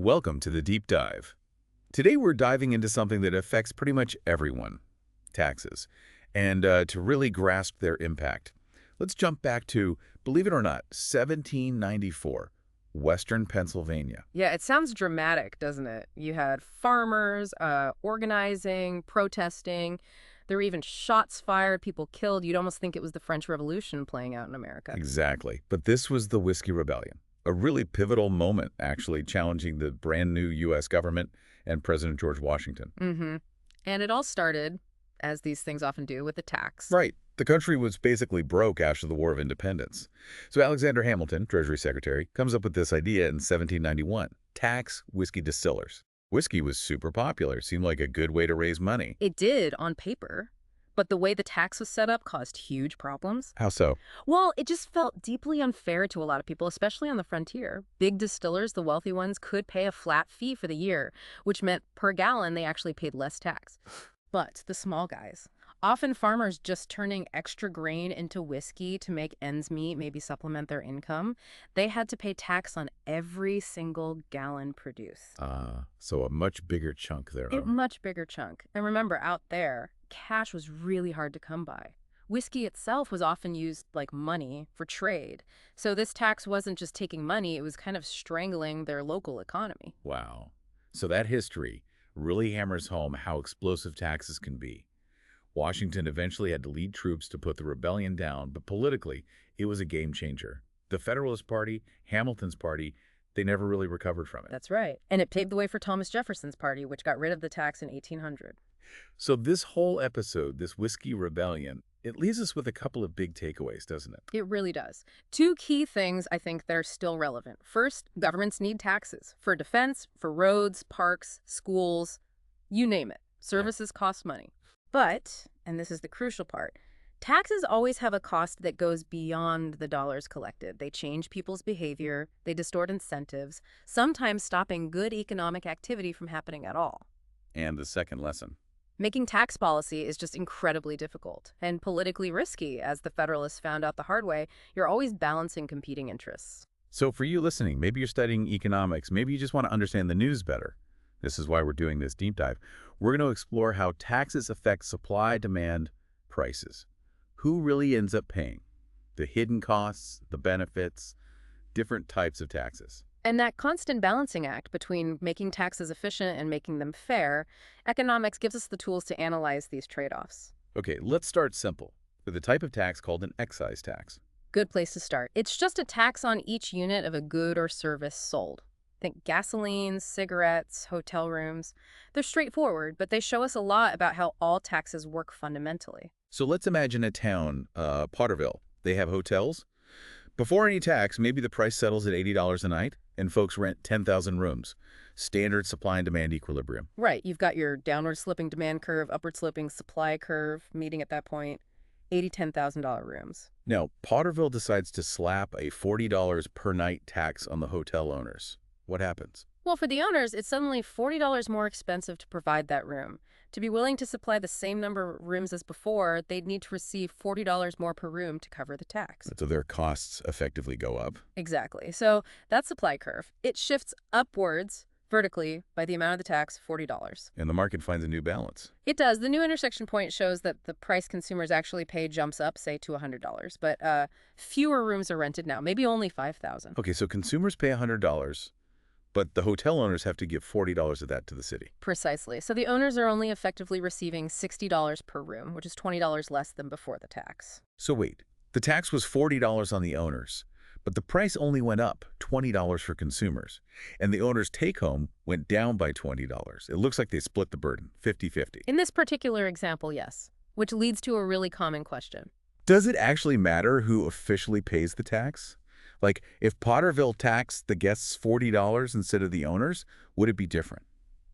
Welcome to the Deep Dive. Today we're diving into something that affects pretty much everyone, taxes. And to really grasp their impact, let's jump back to, believe it or not, 1794, Western Pennsylvania. Yeah, it sounds dramatic, doesn't it? You had farmers organizing, protesting. There were even shots fired, people killed. You'd almost think it was the French Revolution playing out in America. Exactly. But this was the Whiskey Rebellion, a really pivotal moment, actually, challenging the brand new U.S. government and President George Washington. And it all started, as these things often do, with a tax. Right. The country was basically broke after the War of Independence. So Alexander Hamilton, Treasury Secretary, comes up with this idea in 1791, tax whiskey distillers. Whiskey was super popular, seemed like a good way to raise money. It did on paper, but the way the tax was set up caused huge problems. How so? Well, it just felt deeply unfair to a lot of people, especially on the frontier. Big distillers, the wealthy ones, could pay a flat fee for the year, which meant per gallon they actually paid less tax. But the small guys, often farmers just turning extra grain into whiskey to make ends meet, maybe supplement their income, they had to pay tax on every single gallon produced. So a much bigger chunk there. A much bigger chunk. And remember, out there, cash was really hard to come by. Whiskey itself was often used like money for trade. So this tax wasn't just taking money, it was kind of strangling their local economy. Wow. So that history really hammers home how explosive taxes can be. Washington eventually had to lead troops to put the rebellion down, but politically, it was a game changer. The Federalist Party, Hamilton's party, they never really recovered from it. That's right. And it paved the way for Thomas Jefferson's party, which got rid of the tax in 1800. So this whole episode, this Whiskey Rebellion, it leaves us with a couple of big takeaways, doesn't it? It really does. Two key things I think that are still relevant. First, governments need taxes for defense, for roads, parks, schools, you name it. Services cost money. But, and this is the crucial part, taxes always have a cost that goes beyond the dollars collected. They change people's behavior, they distort incentives, sometimes stopping good economic activity from happening at all. And the second lesson. Making tax policy is just incredibly difficult and politically risky. As the Federalists found out the hard way, you're always balancing competing interests. So for you listening, maybe you're studying economics, maybe you just want to understand the news better. This is why we're doing this deep dive. We're going to explore how taxes affect supply, demand, prices. Who really ends up paying? The hidden costs, the benefits, different types of taxes. And that constant balancing act between making taxes efficient and making them fair, economics gives us the tools to analyze these trade-offs. Okay, let's start simple with a type of tax called an excise tax. Good place to start. It's just a tax on each unit of a good or service sold. Think gasoline, cigarettes, hotel rooms. They're straightforward, but they show us a lot about how all taxes work fundamentally. So let's imagine a town, Potterville. They have hotels. Before any tax, maybe the price settles at $80 a night, and folks rent 10,000 rooms. Standard supply and demand equilibrium. Right. You've got your downward sloping demand curve, upward sloping supply curve meeting at that point. $10,000 rooms. Now, Potterville decides to slap a $40 per night tax on the hotel owners. What happens? Well, for the owners, it's suddenly $40 more expensive to provide that room. To be willing to supply the same number of rooms as before, they'd need to receive $40 more per room to cover the tax. So their costs effectively go up. Exactly. So that supply curve, it shifts upwards vertically by the amount of the tax, $40. And the market finds a new balance. It does. The new intersection point shows that the price consumers actually pay jumps up, say, to $100. But fewer rooms are rented now, maybe only 5,000. Okay, so consumers pay $100, but the hotel owners have to give $40 of that to the city. Precisely. So the owners are only effectively receiving $60 per room, which is $20 less than before the tax. So wait, the tax was $40 on the owners, but the price only went up, $20 for consumers, and the owners' take-home went down by $20. It looks like they split the burden, 50-50. In this particular example, yes, which leads to a really common question. Does it actually matter who officially pays the tax? Like, if Potterville taxed the guests $40 instead of the owners, would it be different?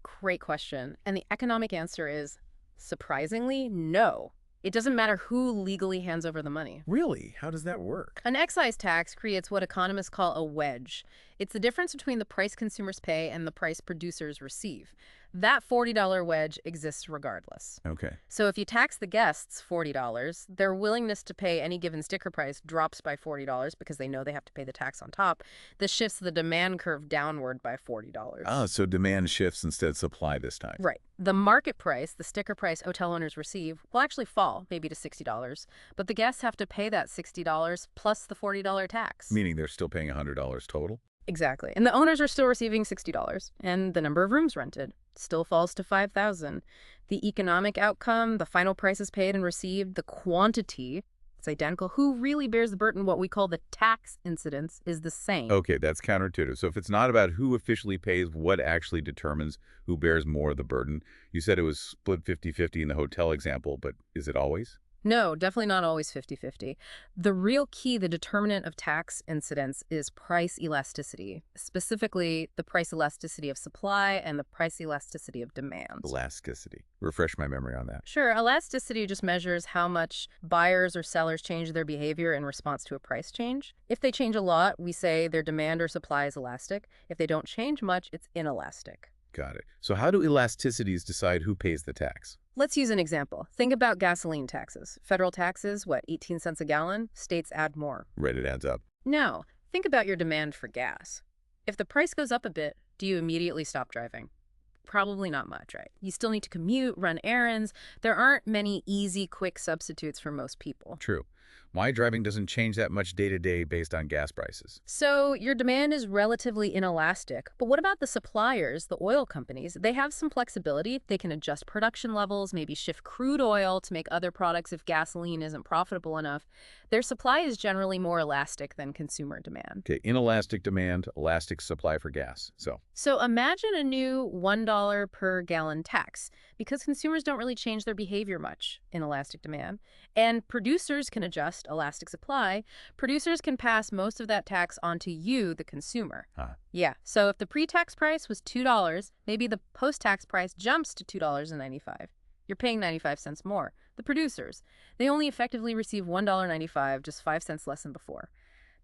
Great question. And the economic answer is, surprisingly, no. It doesn't matter who legally hands over the money. Really? How does that work? An excise tax creates what economists call a wedge. It's the difference between the price consumers pay and the price producers receive. That $40 wedge exists regardless. Okay. So if you tax the guests $40, their willingness to pay any given sticker price drops by $40 because they know they have to pay the tax on top. This shifts the demand curve downward by $40. Ah, so demand shifts instead of supply this time. Right. The market price, the sticker price hotel owners receive, will actually fall, maybe to $60, but the guests have to pay that $60 plus the $40 tax. Meaning they're still paying $100 total? Exactly. And the owners are still receiving $60, and the number of rooms rented still falls to 5,000. The economic outcome, the final prices paid and received, the quantity, it's identical. Who really bears the burden, what we call the tax incidence, is the same. Okay, that's counterintuitive. So if it's not about who officially pays, what actually determines who bears more of the burden? You said it was split 50-50 in the hotel example, but is it always? No, definitely not always 50-50. The real key, the determinant of tax incidence, is price elasticity, specifically the price elasticity of supply and the price elasticity of demand. Elasticity. Refresh my memory on that. Sure, elasticity just measures how much buyers or sellers change their behavior in response to a price change. If they change a lot, we say their demand or supply is elastic. If they don't change much, it's inelastic. Got it. So how do elasticities decide who pays the tax? Let's use an example. Think about gasoline taxes. Federal taxes, 18 cents a gallon? States add more. Right, it adds up. No, think about your demand for gas. If the price goes up a bit, do you immediately stop driving? Probably not much, right? You still need to commute, run errands. There aren't many easy, quick substitutes for most people. True. My driving doesn't change that much day to day based on gas prices. So your demand is relatively inelastic. But what about the suppliers, the oil companies? They have some flexibility. They can adjust production levels, maybe shift crude oil to make other products if gasoline isn't profitable enough. Their supply is generally more elastic than consumer demand. Okay, inelastic demand, elastic supply for gas. So imagine a new $1 per gallon tax. Because consumers don't really change their behavior much in elastic demand, and producers can adjust elastic supply, producers can pass most of that tax on to you, the consumer. Yeah, so if the pre-tax price was $2, maybe the post-tax price jumps to $2.95. You're paying 95 cents more. The producers, they only effectively receive $1.95, just 5 cents less than before.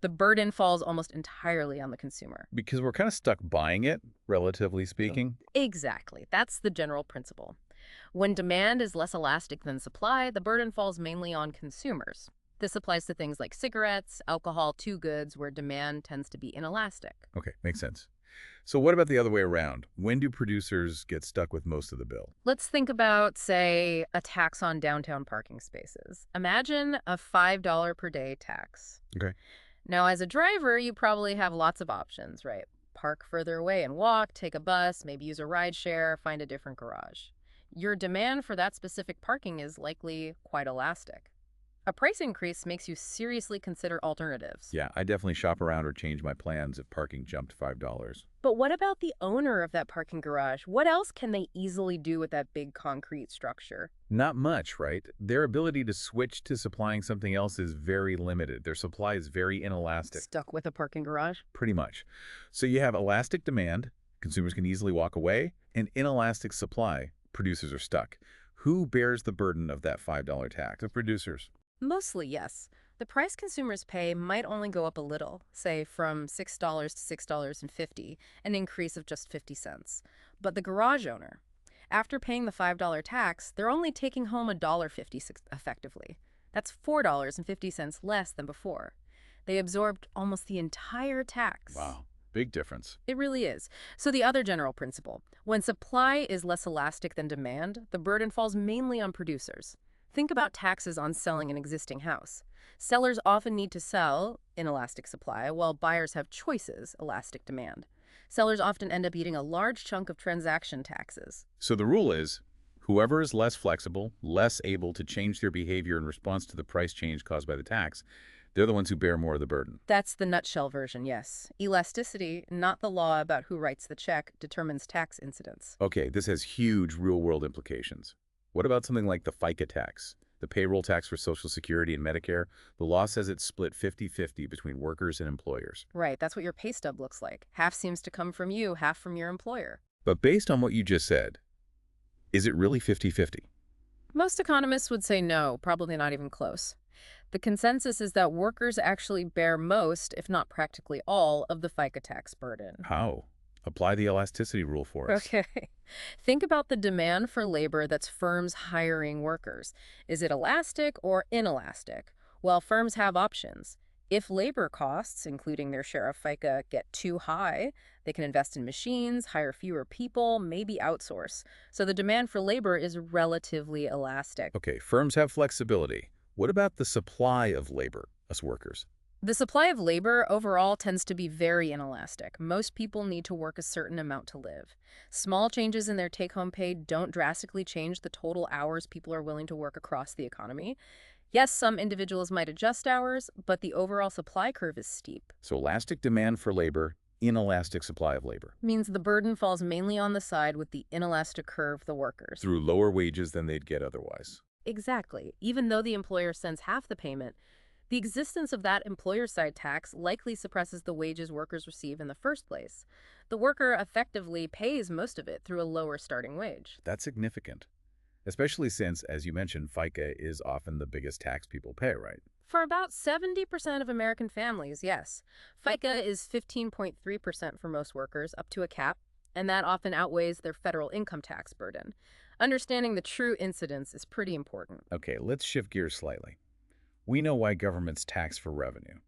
The burden falls almost entirely on the consumer. Because we're kind of stuck buying it, relatively speaking. Exactly. That's the general principle. When demand is less elastic than supply, the burden falls mainly on consumers. This applies to things like cigarettes, alcohol, two goods, where demand tends to be inelastic. Okay, makes sense. So what about the other way around? When do producers get stuck with most of the bill? Let's think about, say, a tax on downtown parking spaces. Imagine a $5 per day tax. Okay. Now, as a driver, you probably have lots of options, right? Park further away and walk, take a bus, maybe use a ride share, find a different garage. Your demand for that specific parking is likely quite elastic. A price increase makes you seriously consider alternatives. Yeah, I definitely shop around or change my plans if parking jumped $5. But what about the owner of that parking garage? What else can they easily do with that big concrete structure? Not much, right? Their ability to switch to supplying something else is very limited. Their supply is very inelastic. Stuck with a parking garage? Pretty much. So you have elastic demand, consumers can easily walk away, and inelastic supply, producers are stuck. Who bears the burden of that $5 tax? The producers. Mostly, yes. The price consumers pay might only go up a little, say from $6 to $6.50, an increase of just 50 cents. But the garage owner, after paying the $5 tax, they're only taking home $1.50 effectively. That's $4.50 less than before. They absorbed almost the entire tax. Wow, big difference. It really is. So the other general principle, when supply is less elastic than demand, the burden falls mainly on producers. Think about taxes on selling an existing house. Sellers often need to sell inelastic supply, while buyers have choices, elastic demand. Sellers often end up eating a large chunk of transaction taxes. So the rule is, whoever is less flexible, less able to change their behavior in response to the price change caused by the tax, they're the ones who bear more of the burden. That's the nutshell version, yes. Elasticity, not the law about who writes the check, determines tax incidence. Okay, this has huge real-world implications. What about something like the FICA tax, the payroll tax for Social Security and Medicare? The law says it's split 50-50 between workers and employers. Right, that's what your pay stub looks like. Half seems to come from you, half from your employer. But based on what you just said, is it really 50-50? Most economists would say no, probably not even close. The consensus is that workers actually bear most, if not practically all, of the FICA tax burden. How? Apply the elasticity rule for us. Okay. Think about the demand for labor that's firms hiring workers. Is it elastic or inelastic? Well, firms have options. If labor costs, including their share of FICA, get too high, they can invest in machines, hire fewer people, maybe outsource. So the demand for labor is relatively elastic. Okay, firms have flexibility. What about the supply of labor, us workers? The supply of labor overall tends to be very inelastic. Most people need to work a certain amount to live. Small changes in their take-home pay don't drastically change the total hours people are willing to work across the economy. Yes, some individuals might adjust hours, but the overall supply curve is steep. So elastic demand for labor, inelastic supply of labor. Means the burden falls mainly on the side with the inelastic curve, the workers. Through lower wages than they'd get otherwise. Exactly. Even though the employer sends half the payment, the existence of that employer-side tax likely suppresses the wages workers receive in the first place. The worker effectively pays most of it through a lower starting wage. That's significant. Especially since, as you mentioned, FICA is often the biggest tax people pay, right? For about 70% of American families, yes. FICA is 15.3% for most workers, up to a cap, and that often outweighs their federal income tax burden. Understanding the true incidence is pretty important. Okay, let's shift gears slightly. We know why governments tax for revenue.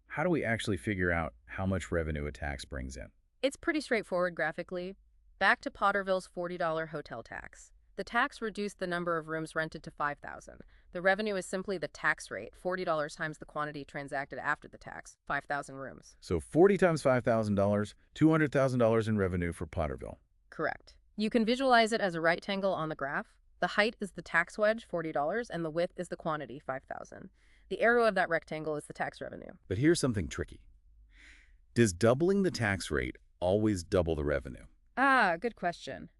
How do we actually figure out how much revenue a tax brings in? It's pretty straightforward graphically. Back to Potterville's $40 hotel tax. The tax reduced the number of rooms rented to 5,000. The revenue is simply the tax rate, $40 times the quantity transacted after the tax, 5,000 rooms. So 40 times $5,000, $200,000 in revenue for Potterville. Correct. You can visualize it as a rectangle on the graph. The height is the tax wedge, $40, and the width is the quantity, 5,000. The arrow of that rectangle is the tax revenue. But here's something tricky. Does doubling the tax rate always double the revenue? Ah, good question.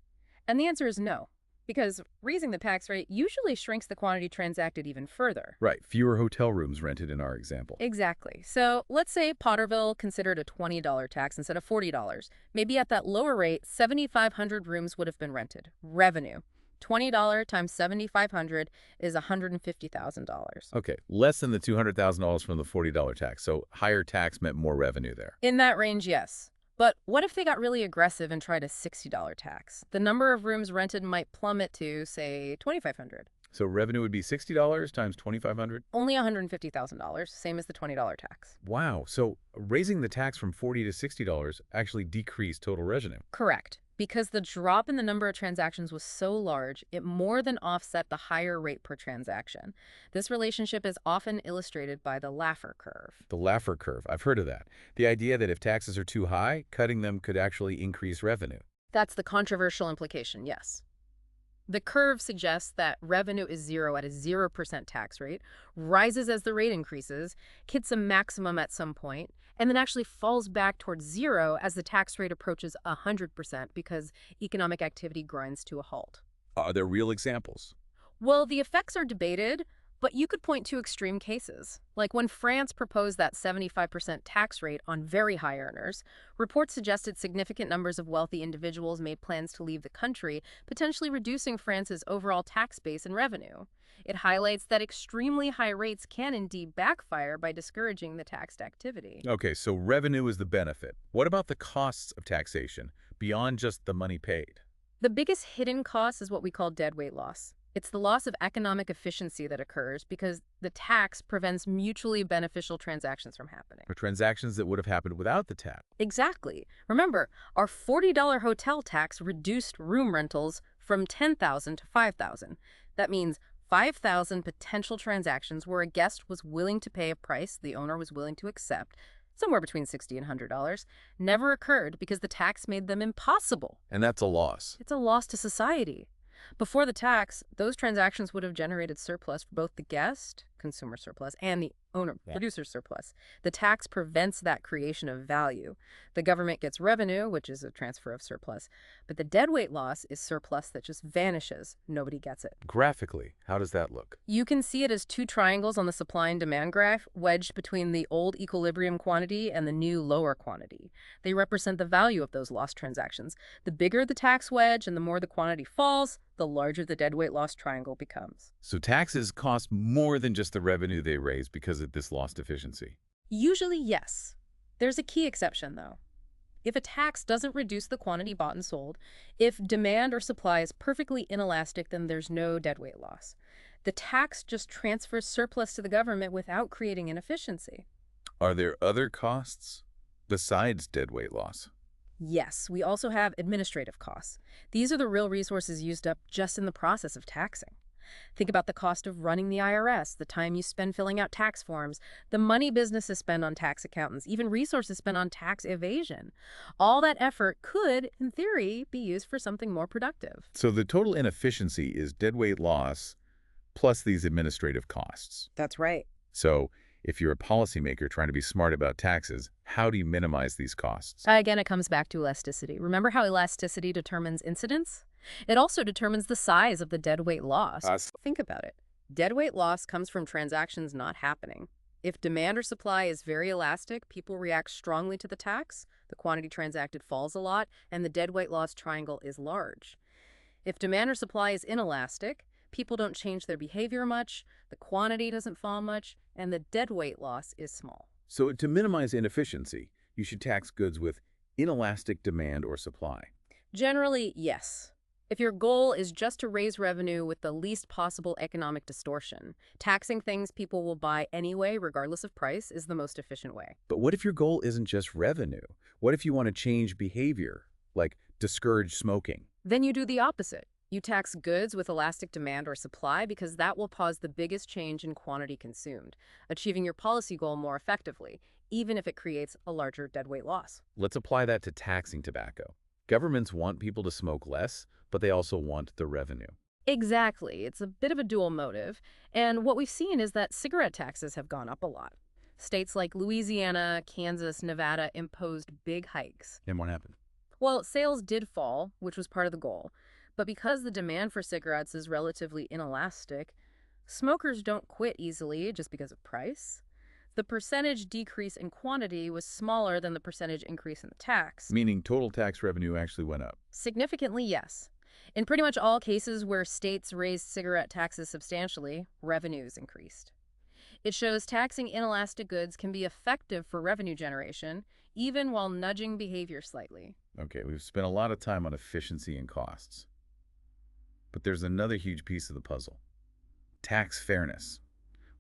And the answer is no, because raising the tax rate usually shrinks the quantity transacted even further. Right, fewer hotel rooms rented in our example. Exactly. So let's say Potterville considered a $20 tax instead of $40. Maybe at that lower rate, 7,500 rooms would have been rented. Revenue. $20 times 7,500 is $150,000. Okay, less than the $200,000 from the $40 tax, so higher tax meant more revenue there. In that range, yes. But what if they got really aggressive and tried a $60 tax? The number of rooms rented might plummet to, say, $2,500. So revenue would be $60 times $2,500? Only $150,000, same as the $20 tax. Wow, so raising the tax from $40 to $60 actually decreased total revenue. Correct. Because the drop in the number of transactions was so large, it more than offset the higher rate per transaction. This relationship is often illustrated by the Laffer curve. The Laffer curve, I've heard of that. The idea that if taxes are too high, cutting them could actually increase revenue. That's the controversial implication, yes. The curve suggests that revenue is zero at a 0% tax rate, rises as the rate increases, hits a maximum at some point, and then actually falls back towards zero as the tax rate approaches 100% because economic activity grinds to a halt. Are there real examples? Well, the effects are debated, but you could point to extreme cases. Like when France proposed that 75% tax rate on very high earners, reports suggested significant numbers of wealthy individuals made plans to leave the country, potentially reducing France's overall tax base and revenue. It highlights that extremely high rates can indeed backfire by discouraging the taxed activity. Okay, so revenue is the benefit. What about the costs of taxation, beyond just the money paid? The biggest hidden cost is what we call deadweight loss. It's the loss of economic efficiency that occurs because the tax prevents mutually beneficial transactions from happening. Or transactions that would have happened without the tax. Exactly. Remember, our $40 hotel tax reduced room rentals from 10,000 to 5,000. That means 5,000 potential transactions where a guest was willing to pay a price the owner was willing to accept, somewhere between $60 and $100, never occurred because the tax made them impossible. And that's a loss. It's a loss to society. Before the tax, those transactions would have generated surplus for both the guest, consumer surplus, and the owner, producer surplus. The tax prevents that creation of value. The government gets revenue, which is a transfer of surplus, but the deadweight loss is surplus that just vanishes. Nobody gets it. Graphically, how does that look? You can see it as two triangles on the supply and demand graph, wedged between the old equilibrium quantity and the new lower quantity. They represent the value of those lost transactions. The bigger the tax wedge and the more the quantity falls, the larger the deadweight loss triangle becomes. So taxes cost more than just the revenue they raise because of this lost efficiency. Usually, yes. There's a key exception, though. If a tax doesn't reduce the quantity bought and sold, if demand or supply is perfectly inelastic, then there's no deadweight loss. The tax just transfers surplus to the government without creating inefficiency. Are there other costs besides deadweight loss? Yes, we also have administrative costs. These are the real resources used up just in the process of taxing. Think about the cost of running the IRS, the time you spend filling out tax forms, the money businesses spend on tax accountants, even resources spent on tax evasion. All that effort could, in theory, be used for something more productive. So the total inefficiency is deadweight loss plus these administrative costs. That's right. So if you're a policymaker trying to be smart about taxes, how do you minimize these costs? Again, it comes back to elasticity. Remember how elasticity determines incidence? It also determines the size of the deadweight loss. Think about it. Deadweight loss comes from transactions not happening. If demand or supply is very elastic, people react strongly to the tax, the quantity transacted falls a lot, and the deadweight loss triangle is large. If demand or supply is inelastic, people don't change their behavior much, the quantity doesn't fall much, and the deadweight loss is small. So to minimize inefficiency, you should tax goods with inelastic demand or supply. Generally, yes. If your goal is just to raise revenue with the least possible economic distortion, taxing things people will buy anyway, regardless of price, is the most efficient way. But what if your goal isn't just revenue? What if you want to change behavior, like discourage smoking? Then you do the opposite. You tax goods with elastic demand or supply because that will cause the biggest change in quantity consumed, achieving your policy goal more effectively, even if it creates a larger deadweight loss. Let's apply that to taxing tobacco. Governments want people to smoke less, but they also want the revenue. Exactly. It's a bit of a dual motive. And what we've seen is that cigarette taxes have gone up a lot. States like Louisiana, Kansas, Nevada imposed big hikes. And what happened? Well, sales did fall, which was part of the goal. But because the demand for cigarettes is relatively inelastic, smokers don't quit easily just because of price. The percentage decrease in quantity was smaller than the percentage increase in the tax. Meaning total tax revenue actually went up. Significantly, yes. In pretty much all cases where states raised cigarette taxes substantially, revenues increased. It shows taxing inelastic goods can be effective for revenue generation, even while nudging behavior slightly. Okay, we've spent a lot of time on efficiency and costs. But there's another huge piece of the puzzle. Tax fairness.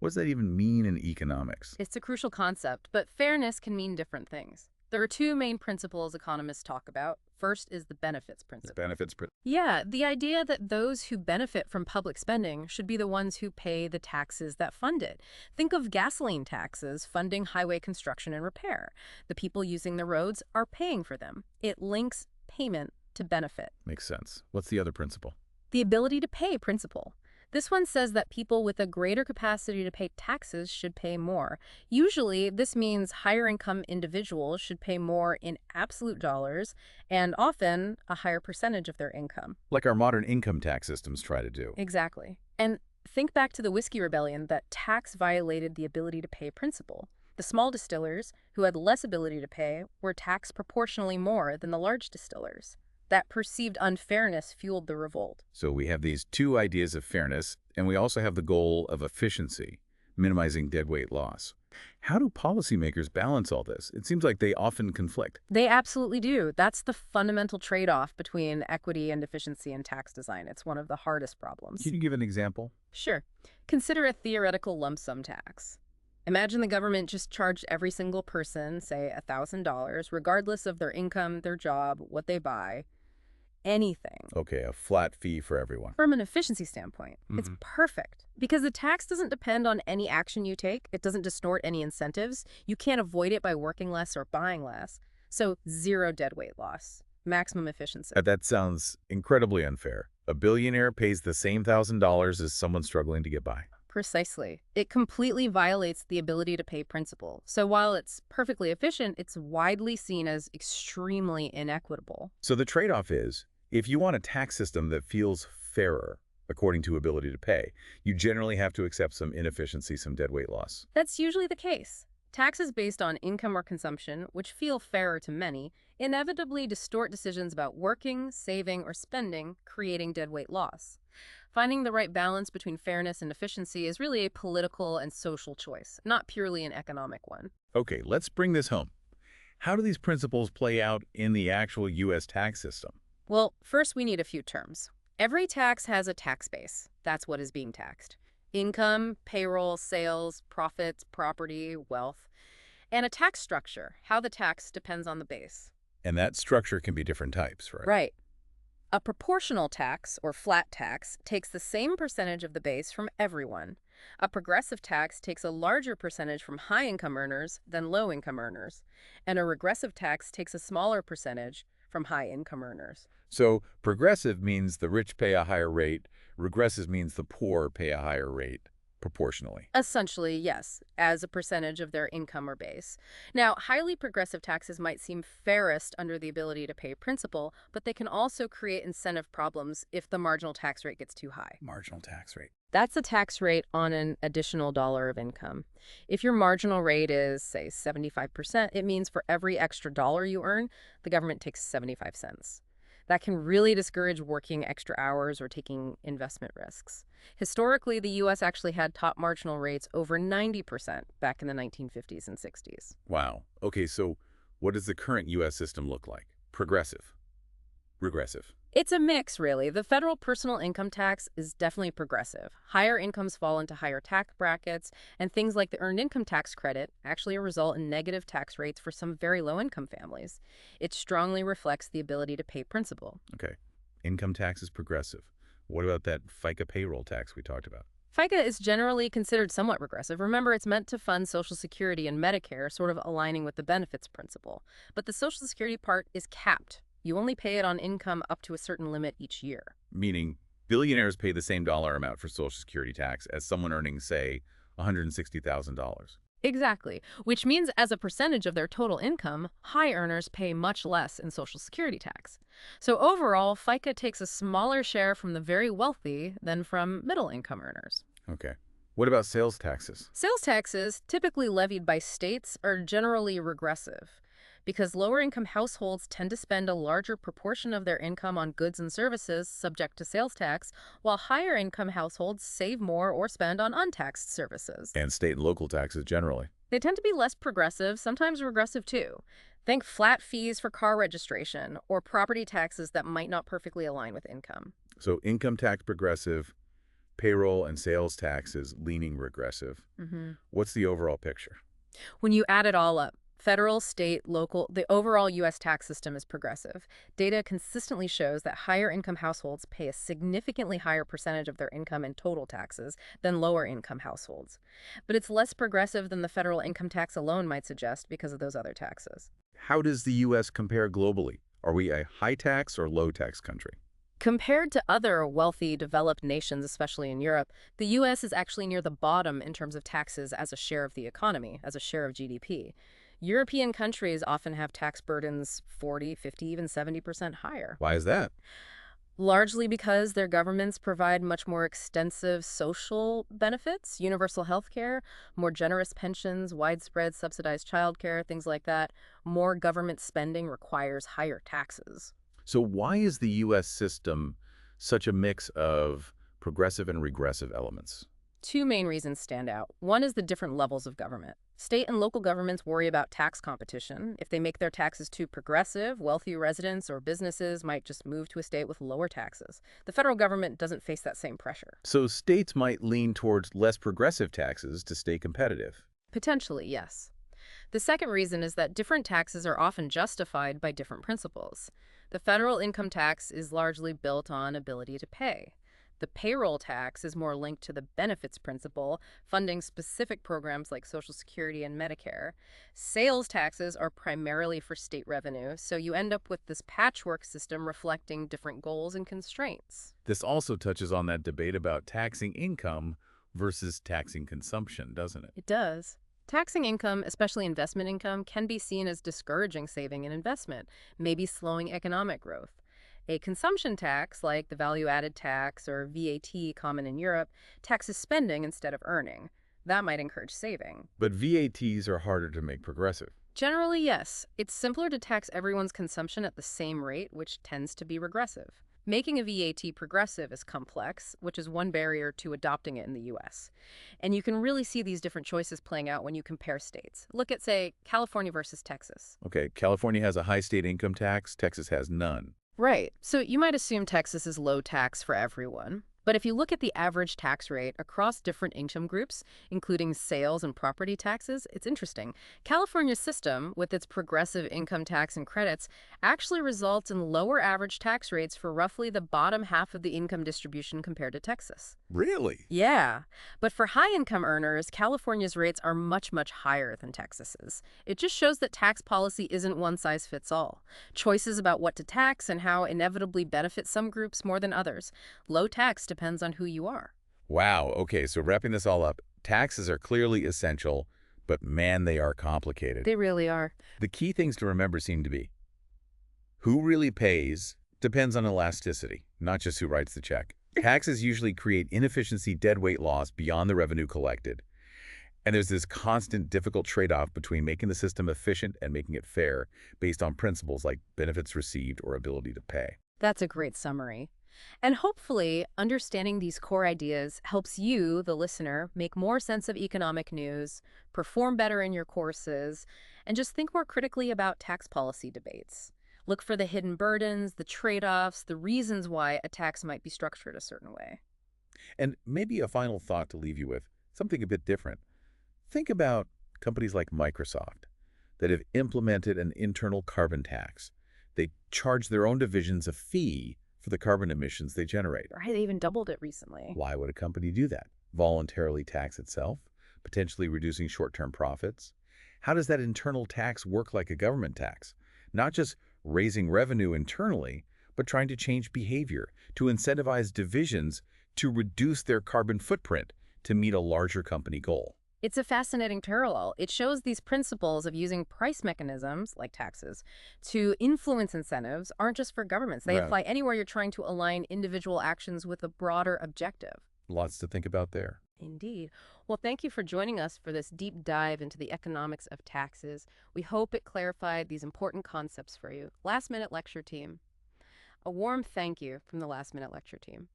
What does that even mean in economics? It's a crucial concept, but fairness can mean different things. There are two main principles economists talk about. First is the benefits principle. Yeah, the idea that those who benefit from public spending should be the ones who pay the taxes that fund it. Think of gasoline taxes funding highway construction and repair. The people using the roads are paying for them. It links payment to benefit. Makes sense. What's the other principle? The ability to pay principle. This one says that people with a greater capacity to pay taxes should pay more. Usually, this means higher income individuals should pay more in absolute dollars and often a higher percentage of their income. Like our modern income tax systems try to do. Exactly. And think back to the Whiskey Rebellion, that tax violated the ability to pay principle. The small distillers, who had less ability to pay, were taxed proportionally more than the large distillers. That perceived unfairness fueled the revolt. So we have these two ideas of fairness, and we also have the goal of efficiency, minimizing deadweight loss. How do policymakers balance all this? It seems like they often conflict. They absolutely do. That's the fundamental trade-off between equity and efficiency in tax design. It's one of the hardest problems. Can you give an example? Sure. Consider a theoretical lump sum tax. Imagine the government just charged every single person, say $1,000, regardless of their income, their job, what they buy. Anything. Okay, a flat fee for everyone. From an efficiency standpoint, it's perfect because the tax doesn't depend on any action you take. It doesn't distort any incentives. You can't avoid it by working less or buying less. So zero deadweight loss, maximum efficiency. That sounds incredibly unfair. A billionaire pays the same $1,000 as someone struggling to get by. Precisely. It completely violates the ability to pay principle. So while it's perfectly efficient, it's widely seen as extremely inequitable. So the trade-off is, if you want a tax system that feels fairer, according to ability to pay, you generally have to accept some inefficiency, some deadweight loss. That's usually the case. Taxes based on income or consumption, which feel fairer to many, inevitably distort decisions about working, saving, or spending, creating deadweight loss. Finding the right balance between fairness and efficiency is really a political and social choice, not purely an economic one. Okay, let's bring this home. How do these principles play out in the actual U.S. tax system? Well, first we need a few terms. Every tax has a tax base. That's what is being taxed. Income, payroll, sales, profits, property, wealth. And a tax structure, how the tax depends on the base. And that structure can be different types, right? Right. A proportional tax, or flat tax, takes the same percentage of the base from everyone. A progressive tax takes a larger percentage from high-income earners than low-income earners. And a regressive tax takes a smaller percentage from high-income earners. So progressive means the rich pay a higher rate. Regressive means the poor pay a higher rate proportionally. Essentially, yes, as a percentage of their income or base. Now, highly progressive taxes might seem fairest under the ability to pay principal, but they can also create incentive problems if the marginal tax rate gets too high. Marginal tax rate. That's the tax rate on an additional dollar of income. If your marginal rate is, say, 75%, it means for every extra dollar you earn, the government takes 75 cents. That can really discourage working extra hours or taking investment risks. Historically, the U.S. actually had top marginal rates over 90% back in the 1950s and 60s. Wow. Okay, so what does the current U.S. system look like? Progressive. Regressive. It's a mix, really. The federal personal income tax is definitely progressive. Higher incomes fall into higher tax brackets, and things like the earned income tax credit actually result in negative tax rates for some very low-income families. It strongly reflects the ability to pay principal. Okay. Income tax is progressive. What about that FICA payroll tax we talked about? FICA is generally considered somewhat regressive. Remember, it's meant to fund Social Security and Medicare, sort of aligning with the benefits principle. But the Social Security part is capped. You only pay it on income up to a certain limit each year. Meaning billionaires pay the same dollar amount for Social Security tax as someone earning, say, $160,000. Exactly, which means as a percentage of their total income, high earners pay much less in Social Security tax. So overall, FICA takes a smaller share from the very wealthy than from middle-income earners. Okay. What about sales taxes? Sales taxes, typically levied by states, are generally regressive because lower-income households tend to spend a larger proportion of their income on goods and services subject to sales tax, while higher-income households save more or spend on untaxed services. And state and local taxes generally. They tend to be less progressive, sometimes regressive too. Think flat fees for car registration or property taxes that might not perfectly align with income. So income tax progressive, payroll and sales taxes leaning regressive. What's the overall picture? When you add it all up, federal, state, local, the overall U.S. tax system is progressive. Data consistently shows that higher income households pay a significantly higher percentage of their income in total taxes than lower income households. But it's less progressive than the federal income tax alone might suggest because of those other taxes. How does the U.S. compare globally? Are we a high tax or low tax country? Compared to other wealthy, developed nations, especially in Europe, the U.S. is actually near the bottom in terms of taxes as a share of the economy, as a share of GDP. European countries often have tax burdens 40, 50, even 70% higher. Why is that? Largely because their governments provide much more extensive social benefits, universal health care, more generous pensions, widespread subsidized childcare, things like that. More government spending requires higher taxes. So why is the U.S. system such a mix of progressive and regressive elements? Two main reasons stand out. One is the different levels of government. State and local governments worry about tax competition. If they make their taxes too progressive, wealthy residents or businesses might just move to a state with lower taxes. The federal government doesn't face that same pressure. So states might lean towards less progressive taxes to stay competitive. Potentially, yes. The second reason is that different taxes are often justified by different principles. The federal income tax is largely built on ability to pay. The payroll tax is more linked to the benefits principle, funding specific programs like Social Security and Medicare. Sales taxes are primarily for state revenue, so you end up with this patchwork system reflecting different goals and constraints. This also touches on that debate about taxing income versus taxing consumption, doesn't it? It does. Taxing income, especially investment income, can be seen as discouraging saving and investment, maybe slowing economic growth. A consumption tax, like the value-added tax or VAT common in Europe, taxes spending instead of earning. That might encourage saving. But VATs are harder to make progressive. Generally, yes. It's simpler to tax everyone's consumption at the same rate, which tends to be regressive. Making a VAT progressive is complex, which is one barrier to adopting it in the US. And you can really see these different choices playing out when you compare states. Look at, say, California versus Texas. Okay, California has a high state income tax, Texas has none. Right. So you might assume Texas is low tax for everyone. But if you look at the average tax rate across different income groups, including sales and property taxes, it's interesting. California's system, with its progressive income tax and credits, actually results in lower average tax rates for roughly the bottom half of the income distribution compared to Texas. Really? Yeah, but for high-income earners, California's rates are much, much higher than Texas's. It just shows that tax policy isn't one size fits all. Choices about what to tax and how inevitably benefit some groups more than others. Low tax depends on who you are. Wow, okay, so wrapping this all up, taxes are clearly essential, but man, they are complicated. They really are. The key things to remember seem to be who really pays depends on elasticity, not just who writes the check. Taxes usually create inefficiency deadweight loss beyond the revenue collected. And there's this constant difficult trade-off between making the system efficient and making it fair based on principles like benefits received or ability to pay. That's a great summary. And hopefully, understanding these core ideas helps you, the listener, make more sense of economic news, perform better in your courses, and just think more critically about tax policy debates. Look for the hidden burdens, the trade-offs, the reasons why a tax might be structured a certain way. And maybe a final thought to leave you with, something a bit different. Think about companies like Microsoft that have implemented an internal carbon tax. They charge their own divisions a fee for the carbon emissions they generate. Right, they even doubled it recently. Why would a company do that? Voluntarily tax itself, potentially reducing short-term profits? How does that internal tax work like a government tax? Not just raising revenue internally, but trying to change behavior, to incentivize divisions to reduce their carbon footprint to meet a larger company goal. It's a fascinating parallel. It shows these principles of using price mechanisms, like taxes, to influence incentives aren't just for governments. They Right. apply anywhere you're trying to align individual actions with a broader objective. Lots to think about there. Indeed. Well, thank you for joining us for this deep dive into the economics of taxes. We hope it clarified these important concepts for you. Last Minute Lecture Team. A warm thank you from the Last Minute Lecture Team.